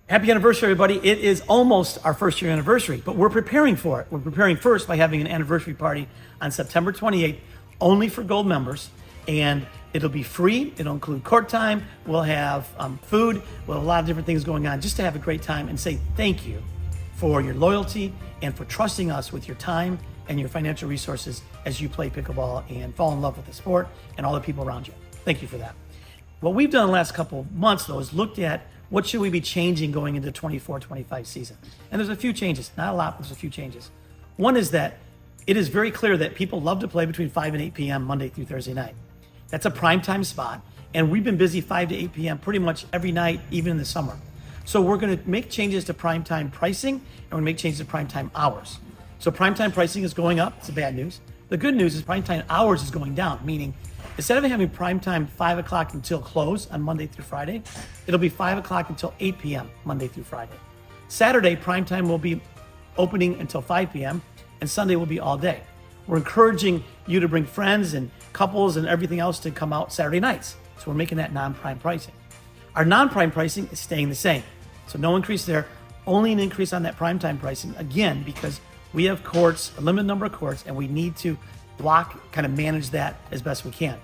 Happy anniversary, everybody. It is almost our first year anniversary, but we're preparing for it. We're preparing first by having an anniversary party on September 28th, only for gold members. And it'll be free. It'll include court time. We'll have food. We'll have a lot of different things going on just to have a great time and say thank you for your loyalty and for trusting us with your time and your financial resources as you play pickleball and fall in love with the sport and all the people around you. Thank you for that. What we've done in the last couple of months, though, is looked at what should we be changing going into the 24-25 season. And there's a few changes, not a lot, but there's a few changes. One is that it is very clear that people love to play between 5 and 8 p.m. Monday through Thursday night. That's a prime time spot. And we've been busy 5 to 8 p.m. pretty much every night, even in the summer. So we're going to make changes to prime time pricing, and we're going to make changes to prime time hours. So prime time pricing is going up. It's the bad news. The good news is prime time hours is going down, meaning instead of having prime time 5 o'clock until close on Monday through Friday, it'll be 5 o'clock until 8 p.m. Monday through Friday. Saturday, prime time will be opening until 5 p.m. and Sunday will be all day. We're encouraging you to bring friends and couples and everything else to come out Saturday nights. So we're making that non-prime pricing. Our non-prime pricing is staying the same. So no increase there, only an increase on that prime time pricing, again, because we have courts, a limited number of courts, and we need to kind of manage that as best we can.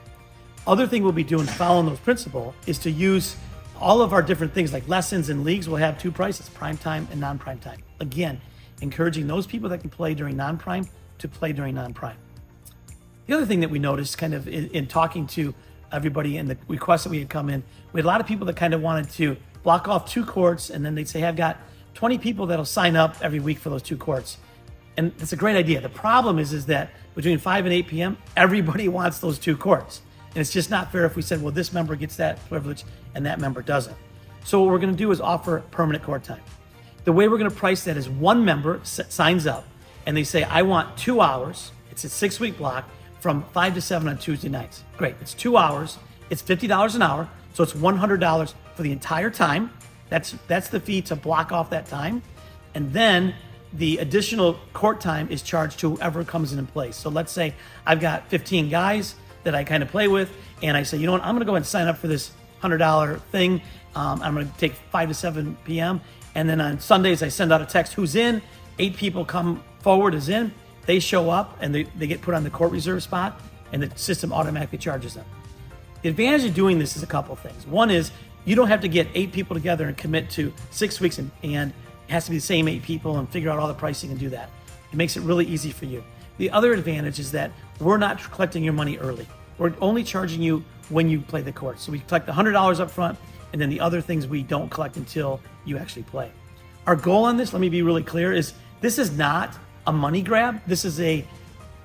Other thing we'll be doing following those principles is to use all of our different things like lessons and leagues will have two prices, prime time and non-prime time. Again, encouraging those people that can play during non-prime to play during non-prime. The other thing that we noticed kind of in talking to everybody and the requests that we had come in, we had a lot of people that kind of wanted to block off 2 courts and then they'd say, hey, I've got 20 people that'll sign up every week for those 2 courts. And it's a great idea. The problem is that between 5 and 8 p.m., everybody wants those 2 courts. And it's just not fair if we said, well, this member gets that privilege and that member doesn't. So what we're going to do is offer permanent court time. The way we're going to price that is one member signs up and they say, I want 2 hours. It's a 6-week block from 5 to 7 on Tuesday nights. Great. It's 2 hours. It's $50 an hour. So it's $100 for the entire time. That's the fee to block off that time. And then the additional court time is charged to whoever comes in place. So let's say I've got 15 guys that I kind of play with, and I say, you know what, I'm gonna go ahead and sign up for this $100 thing. I'm gonna take 5 to 7 p.m. And then on Sundays, I send out a text, who's in? 8 people come forward is in. They show up and they get put on the court reserve spot and the system automatically charges them. The advantage of doing this is a couple of things. One is you don't have to get 8 people together and commit to 6 weeks and it has to be the same 8 people and figure out all the pricing and do that. It makes it really easy for you. The other advantage is that we're not collecting your money early. We're only charging you when you play the court. So we collect the $100 up front, and then the other things we don't collect until you actually play. Our goal on this, let me be really clear, is this is not a money grab. This is a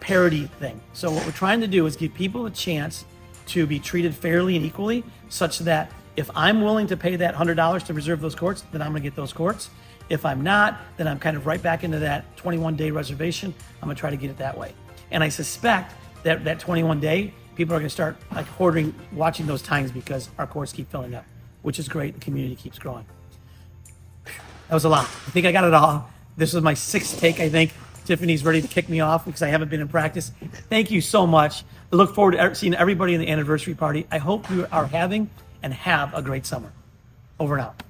parity thing. So what we're trying to do is give people a chance to be treated fairly and equally, such that if I'm willing to pay that $100 to reserve those courts, then I'm gonna get those courts. If I'm not, then I'm kind of right back into that 21-day reservation. I'm gonna try to get it that way. And I suspect that that 21-day, people are gonna start like hoarding, watching those times because our courts keep filling up, which is great. The community keeps growing. That was a lot. I think I got it all. This was my 6th take, I think. Tiffany's ready to kick me off because I haven't been in practice. Thank you so much. I look forward to seeing everybody in the anniversary party. I hope you are having and have a great summer. Over and out.